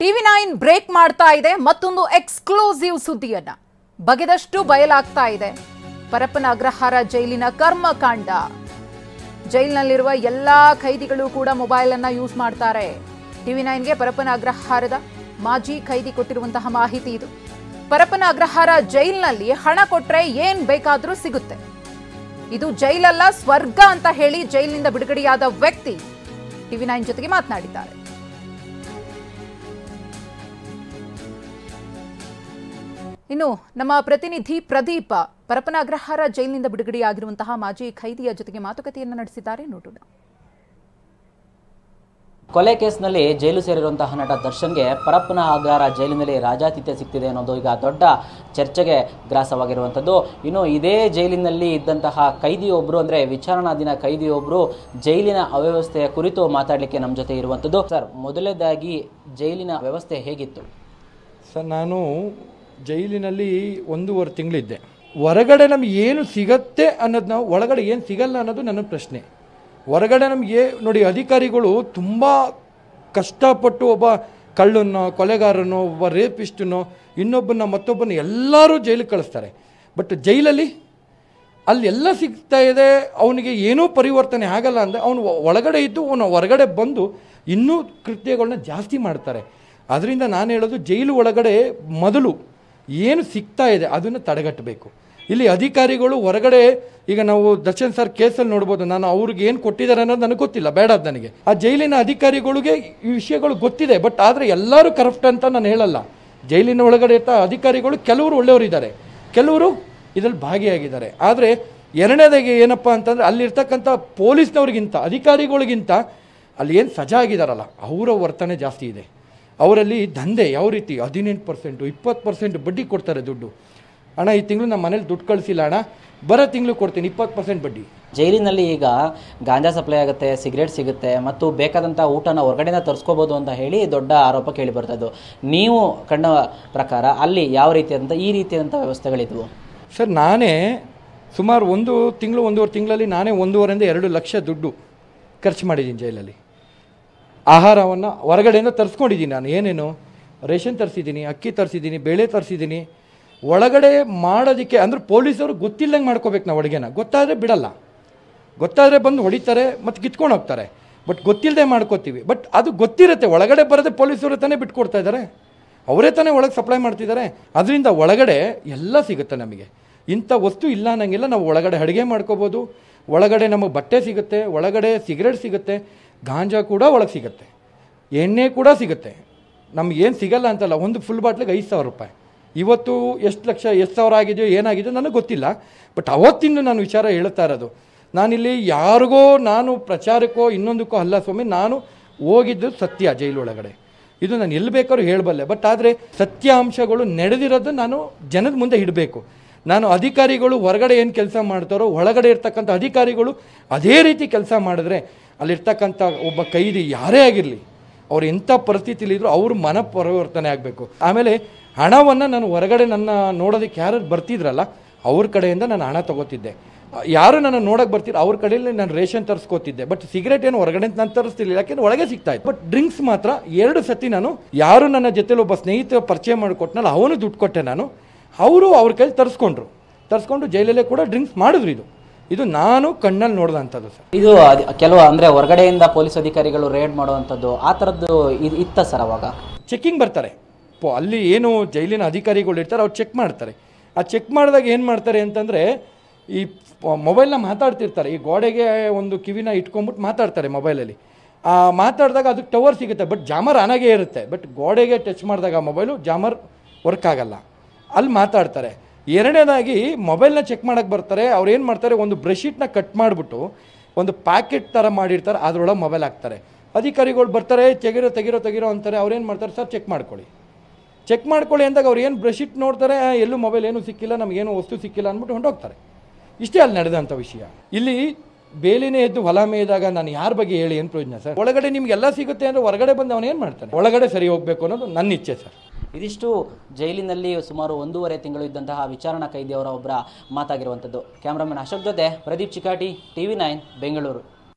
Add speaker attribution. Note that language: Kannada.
Speaker 1: TV9 ಬ್ರೇಕ್ ಮಾಡ್ತಾ ಇದೆ ಮತ್ತೊಂದು ಎಕ್ಸ್ಕ್ಲೂಸಿವ್ ಸುದ್ದಿಯನ್ನ ಬಗೆದಷ್ಟು ಬಯಲಾಗ್ತಾ ಇದೆ ಪರಪ್ಪನ ಅಗ್ರಹಾರ ಜೈಲಿನ ಕರ್ಮಕಾಂಡ ಜೈಲಿನಲ್ಲಿರುವ ಎಲ್ಲಾ ಖೈದಿಗಳು ಕೂಡ ಮೊಬೈಲ್ ಅನ್ನು ಯೂಸ್ ಮಾಡ್ತಾರೆ TV9 ಗೆ ಪರಪ್ಪನ ಅಗ್ರಹಾರದ ಮಾಜಿ ಖೈದಿ ಕೊಟ್ಟಿರುವಂತಹ ಮಾಹಿತಿ ಇದು ಪರಪ್ಪನ ಅಗ್ರಹಾರ ಜೈಲಿನಲ್ಲಿ ಹಣ ಕೊಟ್ರೆ ಏನು ಬೇಕಾದರೂ ಸಿಗುತ್ತೆ ಇದು ಜೈಲಲ್ಲ ಸ್ವರ್ಗ ಅಂತ ಹೇಳಿ ಜೈಲಿನಿಂದ ಬಿಡುಗಡೆಯಾದ ವ್ಯಕ್ತಿ TV9 ಜೊತೆಗೆ ಮಾತನಾಡಿದ್ದಾರೆ ಇನ್ನು ನಮ್ಮ ಪ್ರತಿನಿಧಿ ಪ್ರದೀಪ ಪರಪ್ಪನ ಅಗ್ರಹಾರ ಜೈಲಿನಿಂದ ಬಿಡುಗಡೆಯಾಗಿರುವಂತಹ ಮಾಜಿ ಖೈದಿಯ ಜೊತೆಗೆ ಮಾತುಕತೆಯನ್ನು ನಡೆಸಿದ್ದಾರೆ ನೋಡೋಣ
Speaker 2: ಕೊಲೆ ಕೇಸ್ನಲ್ಲಿ ಜೈಲು ಸೇರಿರುವಂತಹ ನಟ ದರ್ಶನ್ಗೆ ಪರಪ್ಪನ ಅಗ್ರಹಾರ ಜೈಲಿನಲ್ಲಿ ರಾಜಾತಿಥ್ಯ ಸಿಗ್ತಿದೆ ಅನ್ನೋದು ಈಗ ದೊಡ್ಡ ಚರ್ಚೆಗೆ ಗ್ರಾಸವಾಗಿರುವಂಥದ್ದು ಇನ್ನು ಇದೇ ಜೈಲಿನಲ್ಲಿ ಇದ್ದಂತಹ ಕೈದಿಯೊಬ್ಬರು ಅಂದರೆ ವಿಚಾರಣಾಧೀನ ಕೈದಿಯೊಬ್ಬರು ಜೈಲಿನ ಅವ್ಯವಸ್ಥೆಯ ಕುರಿತು ಮಾತಾಡಲಿಕ್ಕೆ ನಮ್ಮ ಜೊತೆ ಇರುವಂಥದ್ದು ಸರ್ ಮೊದಲನೇದಾಗಿ ಜೈಲಿನ ವ್ಯವಸ್ಥೆ ಹೇಗಿತ್ತು
Speaker 3: ಸರ್ ನಾನು ಜೈಲಿನಲ್ಲಿ 1.5 ತಿಂಗಳಿದ್ದೆ ಹೊರಗಡೆ ನಮ್ಗೆ ಏನು ಸಿಗತ್ತೆ ಅನ್ನೋದು ನಾವು ಒಳಗಡೆ ಏನು ಸಿಗಲ್ಲ ಅನ್ನೋದು ನನ್ನ ಪ್ರಶ್ನೆ ಹೊರಗಡೆ ನಮಗೆ ನೋಡಿ ಅಧಿಕಾರಿಗಳು ತುಂಬ ಕಷ್ಟಪಟ್ಟು ಒಬ್ಬ ಕಳ್ಳನೋ ಕೊಲೆಗಾರನೋ ಒಬ್ಬ ರೇಪಿಸ್ಟನೋ ಇನ್ನೊಬ್ಬನ ಮತ್ತೊಬ್ಬನ ಎಲ್ಲರೂ ಜೈಲಿಗೆ ಕಳಿಸ್ತಾರೆ ಬಟ್ ಜೈಲಲ್ಲಿ ಅಲ್ಲಿ ಎಲ್ಲ ಸಿಗ್ತಾ ಇದೆ ಅವನಿಗೆ ಏನೂ ಪರಿವರ್ತನೆ ಆಗಲ್ಲ ಅಂದರೆ ಅವನು ಒಳಗಡೆ ಇದ್ದು ಅವನು ಹೊರಗಡೆ ಬಂದು ಇನ್ನೂ ಕೃತ್ಯಗಳನ್ನ ಜಾಸ್ತಿ ಮಾಡ್ತಾರೆ ಅದರಿಂದ ನಾನು ಹೇಳೋದು ಜೈಲು ಒಳಗಡೆ ಮೊದಲು ಏನು ಸಿಗ್ತಾ ಇದೆ ಅದನ್ನು ತಡೆಗಟ್ಟಬೇಕು ಇಲ್ಲಿ ಅಧಿಕಾರಿಗಳು ಹೊರಗಡೆ ಈಗ ನಾವು ದರ್ಶನ್ ಸರ್ ಕೇಸಲ್ಲಿ ನೋಡ್ಬೋದು ನಾನು ಅವ್ರಿಗೆ ಏನು ಕೊಟ್ಟಿದ್ದಾರೆ ಅನ್ನೋದು ನನಗೆ ಗೊತ್ತಿಲ್ಲ ಬೇಡ ನನಗೆ ಆ ಜೈಲಿನ ಅಧಿಕಾರಿಗಳಿಗೆ ಈ ವಿಷಯಗಳು ಗೊತ್ತಿದೆ ಬಟ್ ಆದರೆ ಎಲ್ಲರೂ ಕರಪ್ಟ್ ಅಂತ ನಾನು ಹೇಳಲ್ಲ ಜೈಲಿನ ಒಳಗಡೆ ಇರ್ತಾ ಅಧಿಕಾರಿಗಳು ಕೆಲವರು ಒಳ್ಳೆಯವರಿದ್ದಾರೆ ಕೆಲವರು ಇದರಲ್ಲಿ ಭಾಗಿಯಾಗಿದ್ದಾರೆ ಆದರೆ ಎರಡನೇದಾಗಿ ಏನಪ್ಪ ಅಂತಂದರೆ ಅಲ್ಲಿರ್ತಕ್ಕಂಥ ಪೊಲೀಸ್ನವ್ರಿಗಿಂತ ಅಧಿಕಾರಿಗಳಿಗಿಂತ ಅಲ್ಲಿ ಏನು ಸಜಾ ಆಗಿದ್ದಾರಲ್ಲ ಅವರ ವರ್ತನೆ ಜಾಸ್ತಿ ಇದೆ ಅವರಲ್ಲಿ ದಂಧೆ ಯಾವ ರೀತಿ 18% 20% ಬಡ್ಡಿ ಕೊಡ್ತಾರೆ ದುಡ್ಡು ಅಣ್ಣ ಈ ತಿಂಗಳು ನಮ್ಮ ಮನೇಲಿ ದುಡ್ಡು ಕಳಿಸಿಲ್ಲ ಅಣ್ಣ ಬರೋ ತಿಂಗಳು ಕೊಡ್ತೀನಿ 20% ಬಡ್ಡಿ
Speaker 2: ಜೈಲಿನಲ್ಲಿ ಈಗ ಗಾಂಜಾ ಸಪ್ಲೈ ಆಗುತ್ತೆ ಸಿಗರೇಟ್ ಸಿಗುತ್ತೆ ಮತ್ತು ಬೇಕಾದಂಥ ಊಟನ ಹೊರಗಡೆಯಿಂದ ತರಿಸ್ಕೋಬೋದು ಅಂತ ಹೇಳಿ ದೊಡ್ಡ ಆರೋಪ ಕೇಳಿ ಬರ್ತದ್ದು ನೀವು ಕಂಡ ಪ್ರಕಾರ ಅಲ್ಲಿ ಯಾವ ರೀತಿಯಾದಂಥ ಈ ರೀತಿಯಾದಂಥ ವ್ಯವಸ್ಥೆಗಳಿದ್ವು
Speaker 3: ಸರ್ ನಾನೇ ಸುಮಾರು 1 ತಿಂಗಳು 1.5 ತಿಂಗಳಲ್ಲಿ ನಾನೇ 1.5 2 ಲಕ್ಷ ದುಡ್ಡು ಖರ್ಚು ಮಾಡಿದ್ದೀನಿ ಜೈಲಲ್ಲಿ ಆಹಾರವನ್ನು ಹೊರಗಡೆಯಿಂದ ತರಿಸ್ಕೊಂಡಿದ್ದೀನಿ ನಾನು ಏನೇನು ರೇಷನ್ ತರಿಸಿದ್ದೀನಿ ಅಕ್ಕಿ ತರಿಸಿದ್ದೀನಿ ಬೇಳೆ ತರಿಸಿದ್ದೀನಿ ಒಳಗಡೆ ಮಾಡೋದಕ್ಕೆ ಅಂದರೆ ಪೊಲೀಸರು ಗೊತ್ತಿಲ್ಲಂಗೆ ಮಾಡ್ಕೋಬೇಕು ನಾವು ಅಡುಗೆನ ಗೊತ್ತಾದರೆ ಬಿಡಲ್ಲ ಗೊತ್ತಾದರೆ ಬಂದು ಹೊಡಿತಾರೆ ಮತ್ತು ಕಿತ್ಕೊಂಡು ಹೋಗ್ತಾರೆ ಬಟ್ ಗೊತ್ತಿಲ್ಲದೆ ಮಾಡ್ಕೋತೀವಿ ಬಟ್ ಅದು ಗೊತ್ತಿರುತ್ತೆ ಒಳಗಡೆ ಬರೋದೇ ಪೊಲೀಸರು ತಾನೇ ಬಿಟ್ಕೊಡ್ತಾ ಇದ್ದಾರೆ ಅವರೇ ತಾನೇ ಒಳಗೆ ಸಪ್ಲೈ ಮಾಡ್ತಿದ್ದಾರೆ ಅದರಿಂದ ಒಳಗಡೆ ಎಲ್ಲ ಸಿಗುತ್ತೆ ನಮಗೆ ಇಂಥ ವಸ್ತು ಇಲ್ಲ ಅನ್ನಂಗಿಲ್ಲ ನಾವು ಒಳಗಡೆ ಅಡುಗೆ ಮಾಡ್ಕೋಬೋದು ಒಳಗಡೆ ನಮಗೆ ಬಟ್ಟೆ ಸಿಗುತ್ತೆ ಒಳಗಡೆ ಸಿಗರೇಟ್ ಸಿಗುತ್ತೆ ಗಾಂಜಾ ಕೂಡ ಒಳಗೆ ಸಿಗುತ್ತೆ ಎಣ್ಣೆ ಕೂಡ ಸಿಗುತ್ತೆ ನಮಗೇನು ಸಿಗಲ್ಲ ಅಂತಲ್ಲ ಒಂದು ಫುಲ್ ಬಾಟ್ಲಿಗೆ 5,000 ರೂಪಾಯಿ ಇವತ್ತು ಎಷ್ಟು ಸಾವಿರ ಆಗಿದೆಯೋ ಏನಾಗಿದೆಯೋ ನನಗೆ ಗೊತ್ತಿಲ್ಲ ಬಟ್ ಅವತ್ತಿಂದು ನಾನು ವಿಚಾರ ಹೇಳ್ತಾ ಇರೋದು ನಾನಿಲ್ಲಿ ಯಾರಿಗೋ ನಾನು ಪ್ರಚಾರಕ್ಕೋ ಇನ್ನೊಂದಕ್ಕೋ ಅಲ್ಲ ಸ್ವಾಮಿ ನಾನು ಹೋಗಿದ್ದು ಸತ್ಯ ಜೈಲೊಳಗಡೆ ಇದು ನಾನು ಎಲ್ಲಿ ಬೇಕಾದ್ರೂ ಹೇಳಬಲ್ಲೆ ಬಟ್ ಆದರೆ ಸತ್ಯಾಂಶಗಳು ನಡೆದಿರೋದು ನಾನು ಜನದ ಮುಂದೆ ಇಡಬೇಕು ನಾನು ಅಧಿಕಾರಿಗಳು ಹೊರಗಡೆ ಏನು ಕೆಲಸ ಮಾಡ್ತಾರೋ ಒಳಗಡೆ ಇರ್ತಕ್ಕಂಥ ಅಧಿಕಾರಿಗಳು ಅದೇ ರೀತಿ ಕೆಲಸ ಮಾಡಿದ್ರೆ ಅಲ್ಲಿರ್ತಕ್ಕಂಥ ಒಬ್ಬ ಕೈದಿ ಯಾರೇ ಆಗಿರಲಿ ಅವ್ರು ಎಂಥ ಪರಿಸ್ಥಿತಿಲಿದ್ರು ಅವ್ರ ಮನ ಪರಿವರ್ತನೆ ಆಗಬೇಕು ಆಮೇಲೆ ಹಣವನ್ನು ನಾನು ಹೊರಗಡೆ ನನ್ನ ನೋಡೋದಕ್ಕೆ ಯಾರು ಬರ್ತಿದ್ರಲ್ಲ ಅವ್ರ ಕಡೆಯಿಂದ ನಾನು ಹಣ ತೊಗೋತಿದ್ದೆ ಯಾರು ನನ್ನ ನೋಡೋಕೆ ಬರ್ತಿದ್ರು ಅವ್ರ ಕಡೆಯಲ್ಲಿ ನಾನು ರೇಷನ್ ತರಿಸ್ಕೋತಿದ್ದೆ ಬಟ್ ಸಿಗರೇಟ್ ಏನು ಹೊರಗಡೆ ಅಂತ ನಾನು ತರಿಸ್ತಿರ್ಲಿಲ್ಲ ಯಾಕೆಂದ್ರೆ ಒಳಗೆ ಸಿಗ್ತಾ ಇತ್ತು ಬಟ್ ಡ್ರಿಂಕ್ಸ್ ಮಾತ್ರ 2 ಸತಿ ನಾನು ಯಾರು ನನ್ನ ಜೊತೆಲಿ ಒಬ್ಬ ಸ್ನೇಹಿತ ಪರಿಚಯ ಮಾಡಿಕೊಟ್ನಲ್ಲ ಅವನು ದುಡ್ಡು ಕೊಟ್ಟೆ ನಾನು ಅವರು ಅವ್ರ ಕೈಲಿ ತರಿಸ್ಕೊಂಡು ಜೈಲಲ್ಲೇ ಕೂಡ ಡ್ರಿಂಕ್ಸ್ ಮಾಡಿದ್ರು ಇದು ನಾನು ಕಣ್ಣಲ್ಲಿ ನೋಡಿದಂಥದ್ದು ಸರ್
Speaker 2: ಇದು ಕೆಲವು ಅಂದರೆ ಹೊರಗಡೆಯಿಂದ ಪೊಲೀಸ್ ಅಧಿಕಾರಿಗಳು ರೇಡ್ ಮಾಡುವಂಥದ್ದು ಆ ಥರದ್ದು ಇತ್ತ ಸರ್ ಅವಾಗ
Speaker 3: ಚೆಕ್ಕಿಂಗ್ ಬರ್ತಾರೆ ಅಲ್ಲಿ ಏನು ಜೈಲಿನ ಅಧಿಕಾರಿಗಳು ಇರ್ತಾರೆ ಅವ್ರು ಚೆಕ್ ಮಾಡ್ತಾರೆ ಆ ಚೆಕ್ ಮಾಡಿದಾಗ ಏನು ಮಾಡ್ತಾರೆ ಅಂತಂದರೆ ಈ ಮೊಬೈಲ್ನ ಮಾತಾಡ್ತಿರ್ತಾರೆ ಈ ಗೋಡೆಗೆ ಒಂದು ಕಿವಿನ ಇಟ್ಕೊಂಡ್ಬಿಟ್ಟು ಮಾತಾಡ್ತಾರೆ ಮೊಬೈಲಲ್ಲಿ ಮಾತಾಡಿದಾಗ ಅದಕ್ಕೆ ಟವರ್ ಸಿಗುತ್ತೆ ಬಟ್ ಜಾಮರ್ ಆನಾಗೇ ಇರುತ್ತೆ ಬಟ್ ಗೋಡೆಗೆ ಟಚ್ ಮಾಡಿದಾಗ ಮೊಬೈಲು ಜಾಮರ್ ವರ್ಕ್ ಆಗಲ್ಲ ಅಲ್ಲಿ ಮಾತಾಡ್ತಾರೆ ಎರಡನೇದಾಗಿ ಮೊಬೈಲ್ನ ಚೆಕ್ ಮಾಡೋಕ್ಕೆ ಬರ್ತಾರೆ ಅವ್ರು ಏನು ಮಾಡ್ತಾರೆ ಒಂದು ಬ್ರಷೀಟ್ನ ಕಟ್ ಮಾಡಿಬಿಟ್ಟು ಒಂದು ಪ್ಯಾಕೆಟ್ ಥರ ಮಾಡಿರ್ತಾರೆ ಅದರೊಳಗೆ ಮೊಬೈಲ್ ಹಾಕ್ತಾರೆ ಅಧಿಕಾರಿಗಳು ಬರ್ತಾರೆ ತೆಗಿರೋ ಅಂತಾರೆ ಅವ್ರೇನು ಮಾಡ್ತಾರೆ ಸರ್ ಚೆಕ್ ಮಾಡ್ಕೊಳ್ಳಿ ಅಂದಾಗ ಅವ್ರು ಏನು ಬ್ರಷೀಟ್ ನೋಡ್ತಾರೆ ಎಲ್ಲೂ ಮೊಬೈಲ್ ಏನೂ ಸಿಕ್ಕಿಲ್ಲ ನಮಗೇನು ವಸ್ತು ಸಿಕ್ಕಿಲ್ಲ ಅಂದ್ಬಿಟ್ಟು ಹೊಂಟೋಗ್ತಾರೆ ಇಷ್ಟೇ ಅಲ್ಲಿ ನಡೆದಂಥ ವಿಷಯ ಇಲ್ಲಿ ಬೇಲಿನೇ ಎದ್ದು ಹೊಲ ಮೇಯ್ದಾಗ ನಾನು ಯಾರ ಬಗ್ಗೆ ಹೇಳಿ ಏನು ಪ್ರಯೋಜನ ಸರ್ ಒಳಗಡೆ ನಿಮಗೆಲ್ಲ ಸಿಗುತ್ತೆ ಅಂದರೆ ಹೊರಗಡೆ ಬಂದು ಅವನು ಏನು ಮಾಡ್ತಾನೆ ಒಳಗಡೆ ಸರಿ ಹೋಗಬೇಕು ಅನ್ನೋದು ನನ್ನ ಇಚ್ಛೆ ಸರ್
Speaker 2: ಇದಿಷ್ಟು ಜೈಲಿನಲ್ಲಿ ಸುಮಾರು 1.5 ತಿಂಗಳು ಇದ್ದಂತಹ ವಿಚಾರಣಾ ಕೈದಿಯವರ ಒಬ್ಬರ ಮಾತಾಗಿರುವಂಥದ್ದು ಕ್ಯಾಮ್ರಾಮನ್ ಅಶೋಕ್ ಜೊತೆ ಪ್ರದೀಪ್ ಚಿಕಾಟಿ TV9 ಬೆಂಗಳೂರು